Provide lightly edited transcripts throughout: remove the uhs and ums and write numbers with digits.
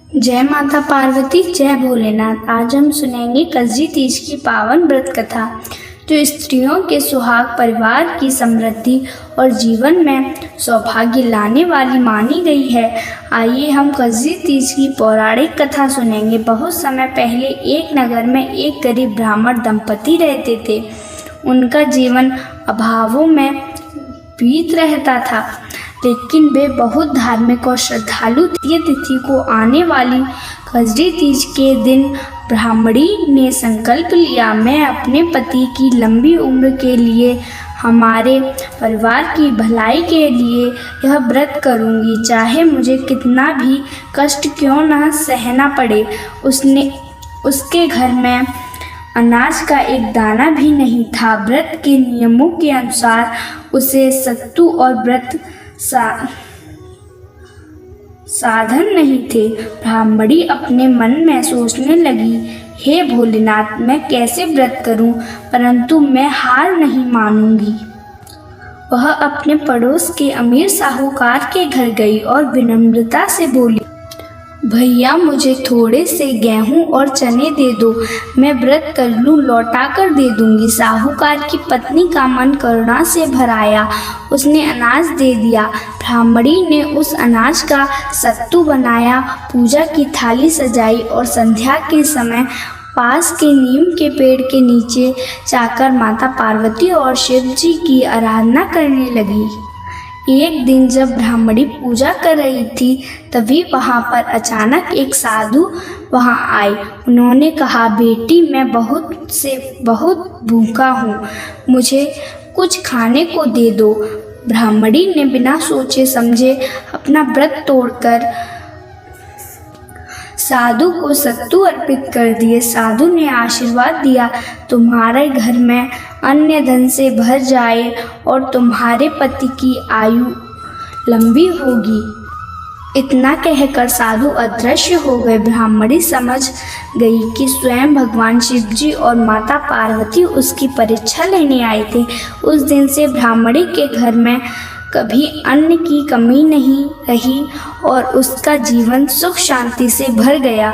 जय माता पार्वती, जय भोलेनाथ। आज हम सुनेंगे कजरी तीज की पावन व्रत कथा, जो स्त्रियों के सुहाग, परिवार की समृद्धि और जीवन में सौभाग्य लाने वाली मानी गई है। आइए हम कजरी तीज की पौराणिक कथा सुनेंगे। बहुत समय पहले एक नगर में एक गरीब ब्राह्मण दंपति रहते थे। उनका जीवन अभावों में बीत रहता था, लेकिन वे बहुत धार्मिक और श्रद्धालु थे। ये तिथि को आने वाली कजरी तीज के दिन ब्राह्मणी ने संकल्प लिया, मैं अपने पति की लंबी उम्र के लिए, हमारे परिवार की भलाई के लिए यह व्रत करूंगी, चाहे मुझे कितना भी कष्ट क्यों न सहना पड़े। उसके घर में अनाज का एक दाना भी नहीं था। व्रत के नियमों के अनुसार उसे सत्तू और व्रत साधन नहीं थे। ब्राह्मणी अपने मन में सोचने लगी, हे भोलेनाथ, मैं कैसे व्रत करूं, परंतु मैं हार नहीं मानूंगी। वह अपने पड़ोस के अमीर साहूकार के घर गई और विनम्रता से बोली, भैया, मुझे थोड़े से गेहूं और चने दे दो, मैं व्रत कर लूं, लौटा कर दे दूंगी। साहूकार की पत्नी का मन करुणा से भर आया, उसने अनाज दे दिया। ब्राह्मणी ने उस अनाज का सत्तू बनाया, पूजा की थाली सजाई और संध्या के समय पास के नीम के पेड़ के नीचे जाकर माता पार्वती और शिव जी की आराधना करने लगी। एक दिन जब ब्राह्मणी पूजा कर रही थी, तभी वहाँ पर अचानक एक साधु वहाँ आए। उन्होंने कहा, बेटी, मैं बहुत भूखा हूँ, मुझे कुछ खाने को दे दो। ब्राह्मणी ने बिना सोचे समझे अपना व्रत तोड़कर साधु को सत्तू अर्पित कर दिए। साधु ने आशीर्वाद दिया, तुम्हारे घर में अन्न धन से भर जाए और तुम्हारे पति की आयु लंबी होगी। इतना कहकर साधु अदृश्य हो गए। ब्राह्मणी समझ गई कि स्वयं भगवान शिव जी और माता पार्वती उसकी परीक्षा लेने आए थे। उस दिन से ब्राह्मणी के घर में कभी अन्न की कमी नहीं रही और उसका जीवन सुख शांति से भर गया।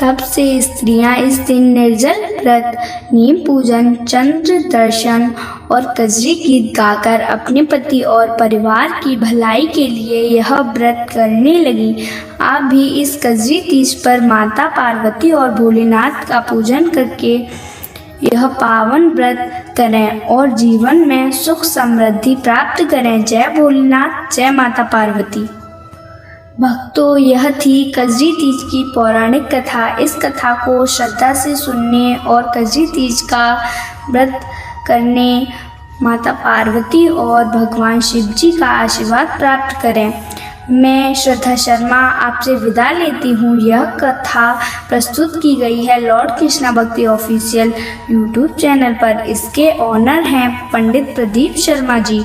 तब से स्त्रियां इस दिन निर्जल व्रत, नीम पूजन, चंद्र दर्शन और कजरी गीत गाकर अपने पति और परिवार की भलाई के लिए यह व्रत करने लगी। आप भी इस कजरी तीज पर माता पार्वती और भोलेनाथ का पूजन करके यह पावन व्रत करें और जीवन में सुख समृद्धि प्राप्त करें। जय भोलेनाथ, जय माता पार्वती। भक्तों, यह थी कजरी तीज की पौराणिक कथा। इस कथा को श्रद्धा से सुनने और कजरी तीज का व्रत करने माता पार्वती और भगवान शिव जी का आशीर्वाद प्राप्त करें। मैं श्रद्धा शर्मा आपसे विदा लेती हूँ। यह कथा प्रस्तुत की गई है लॉर्ड कृष्णा भक्ति ऑफिशियल यूट्यूब चैनल पर। इसके ऑनर हैं पंडित प्रदीप शर्मा जी।